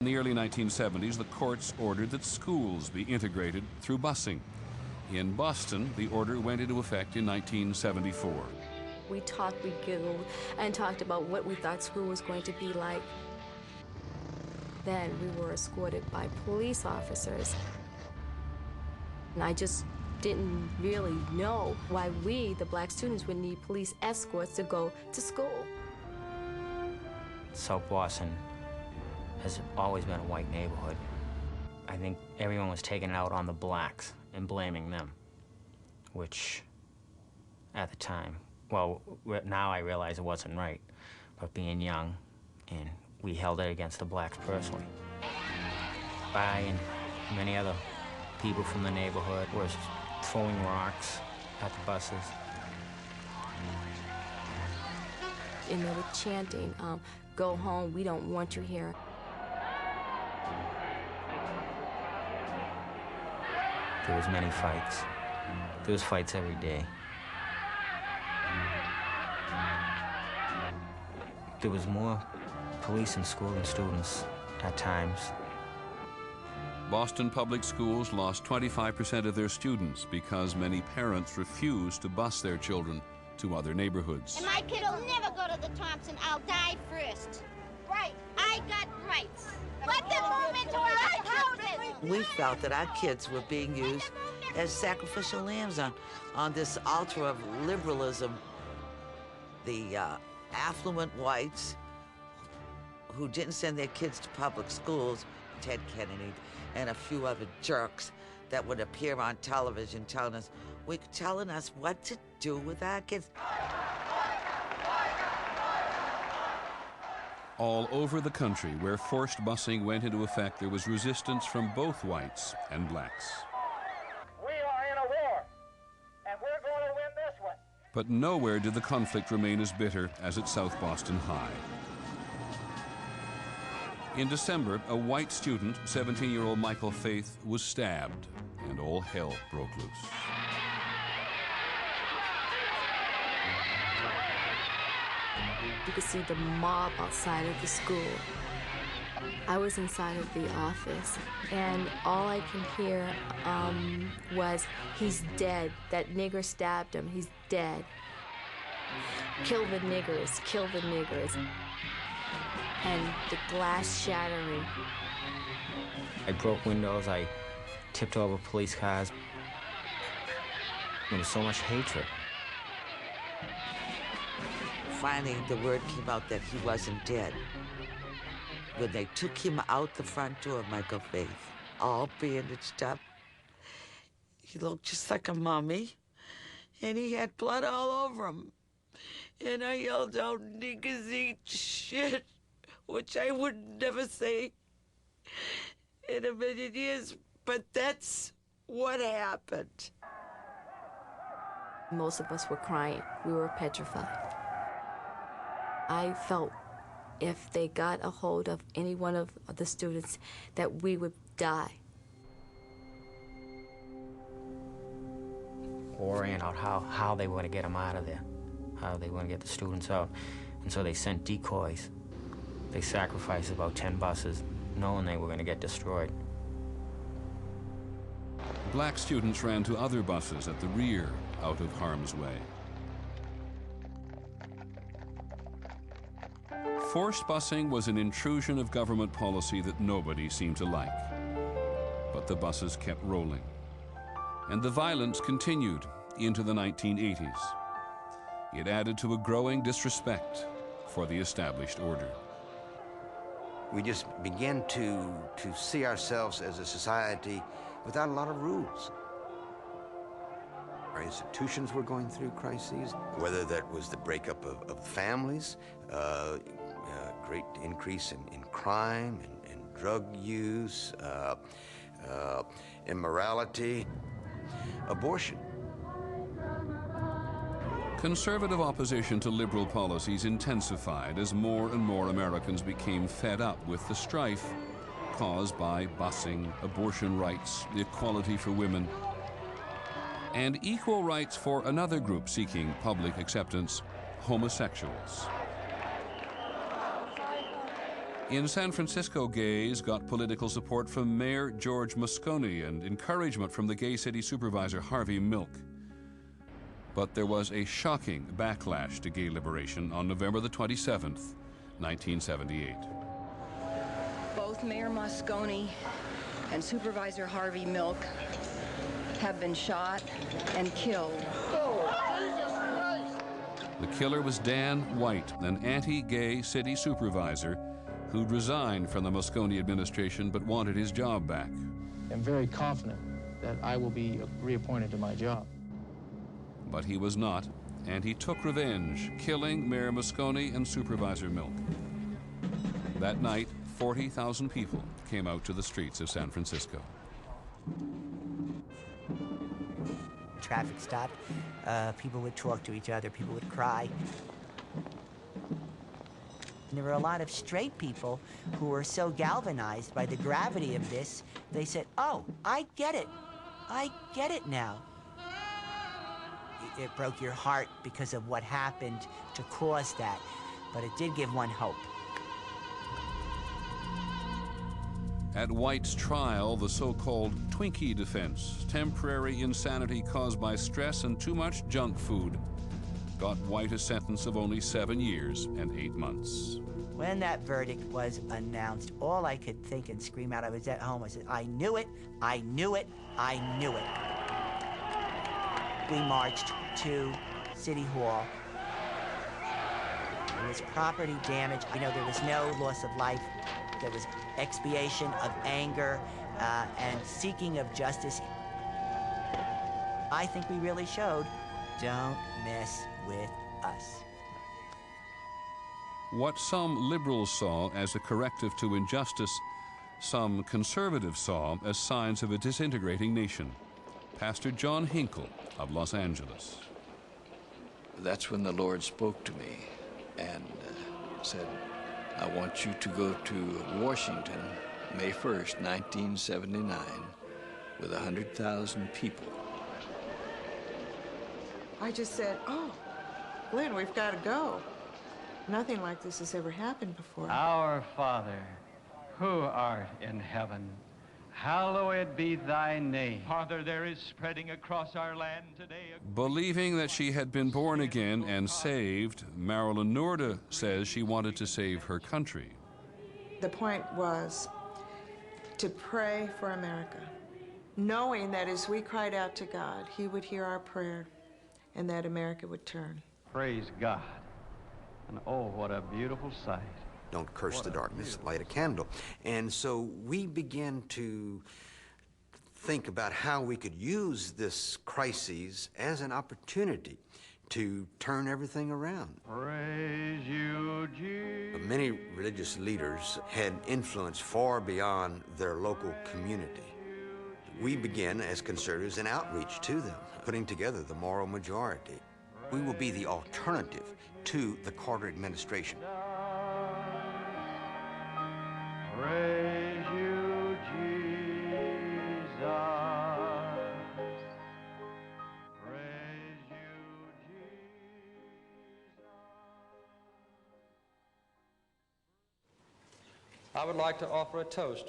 In the early 1970s, the courts ordered that schools be integrated through busing. In Boston, the order went into effect in 1974. We talked, we giggled, and talked about what we thought school was going to be like. Then we were escorted by police officers. And I just didn't really know why we, the black students, would need police escorts to go to school. South Boston has always been a white neighborhood. I think everyone was taking it out on the blacks and blaming them, which at the time, well, now I realize it wasn't right, but being young, and we held it against the blacks personally. I and many other people from the neighborhood were throwing rocks at the buses. And they were chanting, "Go home, we don't want you here." There was many fights. There was fights every day. There was more police in school than students at times. Boston public schools lost 25% of their students because many parents refused to bus their children to other neighborhoods. And my kid will never go to the Thompson. I'll die first. Right. I got rights. Let them move into our houses. We felt that our kids were being used as sacrificial lambs on this altar of liberalism. The affluent whites who didn't send their kids to public schools, Ted Kennedy and a few other jerks that would appear on television telling us what to do with our kids. All over the country where forced busing went into effect, there was resistance from both whites and blacks. We are in a war, and we're going to win this one. But nowhere did the conflict remain as bitter as at South Boston High. In December, a white student, 17-year-old Michael Faith, was stabbed, and all hell broke loose. You could see the mob outside of the school. I was inside of the office, and all I can hear was, "He's dead. That nigger stabbed him. He's dead. Kill the niggers, kill the niggers." And the glass shattering. I broke windows, I tipped over police cars. There was so much hatred. Finally, the word came out that he wasn't dead. When they took him out the front door, Michael Faith, all bandaged up, he looked just like a mummy, and he had blood all over him. And I yelled out, "Niggas eat shit," which I would never say in a million years, but that's what happened. Most of us were crying. We were petrified. I felt if they got a hold of any one of the students that we would die. Worrying out how they were going to get them out of there, how they were going to get the students out. And so they sent decoys. They sacrificed about 10 buses, knowing they were going to get destroyed. Black students ran to other buses at the rear, out of harm's way. Forced busing was an intrusion of government policy that nobody seemed to like. But the buses kept rolling. And the violence continued into the 1980s. It added to a growing disrespect for the established order. We just began to see ourselves as a society without a lot of rules. Our institutions were going through crises, whether that was the breakup of families, great increase in crime and drug use, immorality, abortion. Conservative opposition to liberal policies intensified as more and more Americans became fed up with the strife caused by busing, abortion rights, equality for women, and equal rights for another group seeking public acceptance, homosexuals. In San Francisco, gays got political support from Mayor George Moscone and encouragement from the gay city supervisor Harvey Milk. But there was a shocking backlash to gay liberation on November the 27th, 1978. Both Mayor Moscone and Supervisor Harvey Milk have been shot and killed. The killer was Dan White, an anti-gay city supervisor who'd resigned from the Moscone administration but wanted his job back. I'm very confident that I will be reappointed to my job. But he was not, and he took revenge, killing Mayor Moscone and Supervisor Milk. That night, 40,000 people came out to the streets of San Francisco. Traffic stopped. People would talk to each other. People would cry. And there were a lot of straight people who were so galvanized by the gravity of this, they said, "Oh, I get it. I get it now." It broke your heart because of what happened to cause that, but it did give one hope. At White's trial, the so-called Twinkie defense, temporary insanity caused by stress and too much junk food, got White a sentence of only 7 years and 8 months. When that verdict was announced, all I could think and scream out, I was at home, I said, "I knew it, I knew it, I knew it." We marched to City Hall. There was property damage. There was no loss of life. There was expiation of anger and seeking of justice. I think we really showed, don't mess with us. What some liberals saw as a corrective to injustice, some conservatives saw as signs of a disintegrating nation. Pastor John Hinkle of Los Angeles. That's when the Lord spoke to me and said, "I want you to go to Washington, May 1st, 1979, with 100,000 people." I just said, "Oh, Glenn, we've got to go. Nothing like this has ever happened before." Our Father, who art in heaven, hallowed be thy name. Father, there is spreading across our land today. Believing that she had been born again and saved, Marilyn Noorda says she wanted to save her country. The point was to pray for America, knowing that as we cried out to God, He would hear our prayer and that America would turn. Praise God. And oh, what a beautiful sight. Don't curse the darkness, light a candle. And so we began to think about how we could use this crisis as an opportunity to turn everything around. Praise you, Jesus. Many religious leaders had influence far beyond their local community. We began, as conservatives, an outreach to them, putting together the moral majority. We will be the alternative to the Carter administration. Praise you, Jesus. Praise you, Jesus. I would like to offer a toast